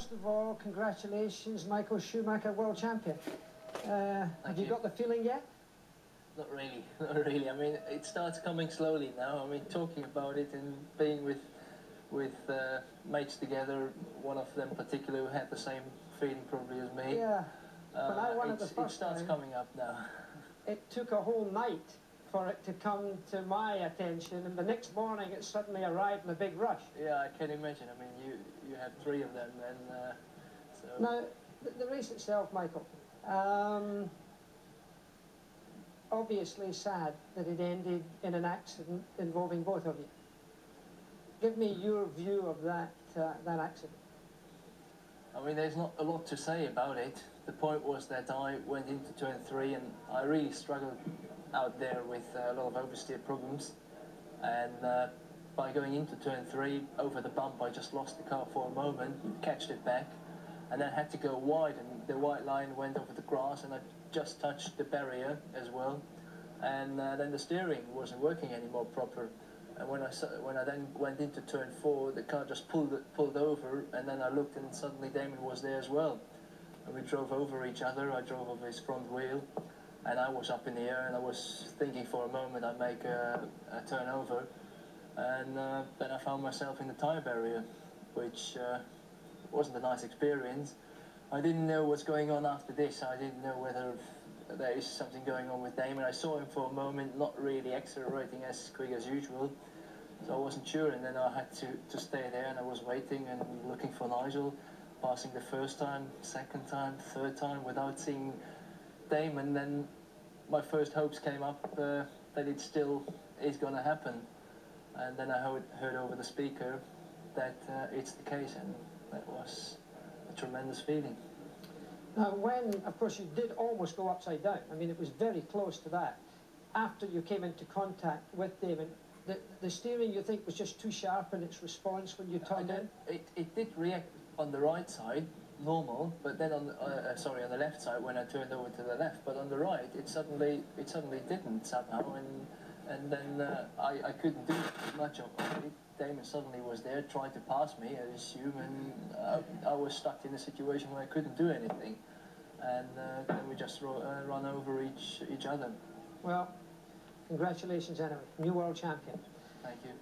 first of all, congratulations, Michael Schumacher, world champion. Have you got the feeling yet? Not really, not really. I mean, it starts coming slowly now. I mean, talking about it and being with mates together, one of them particularly who had the same feeling probably as me. Yeah, when I won it the it first starts time, coming up now. It took a whole night for it to come to my attention, and the next morning it suddenly arrived in a big rush. Yeah, I can imagine. I mean, you had 3 of them, and so... Now, the race itself, Michael, obviously sad that it ended in an accident involving both of you. Give me your view of that accident. I mean, there's not a lot to say about it. The point was that I went into turn 3 and I really struggled out there with a lot of oversteer problems. And by going into turn 3, over the bump, I just lost the car for a moment, catched it back, and then had to go wide, and the white line went over the grass, and I just touched the barrier as well. And then the steering wasn't working anymore proper. And when I then went into turn 4, the car just pulled over, and then I looked and suddenly Damon was there as well. And we drove over each other. I drove over his front wheel, and I was up in the air, and I was thinking for a moment I'd make a turnover. And then I found myself in the tyre barrier, which wasn't a nice experience. I didn't know what's going on after this. I didn't know whether there is something going on with Damon. I saw him for a moment, not really accelerating as quick as usual, so I wasn't sure, and then I had to stay there, and I was waiting and looking for Nigel, passing the first time, second time, third time without seeing Damon. Then my first hopes came up that it still is going to happen, and then I heard over the speaker that it's the case, and that was a tremendous feeling. Now, when, of course, you did almost go upside down, I mean, it was very close to that, after you came into contact with Damon, the steering, you think, was just too sharp in its response when you turned in? It did react on the right side, normal, but then on the left side when I turned over to the left, but on the right, it suddenly didn't somehow, and then I couldn't do much of it. Damon suddenly was there, tried to pass me, I assume, and I was stuck in a situation where I couldn't do anything. And then we just run over each other. Well, congratulations anyway, new world champion. Thank you.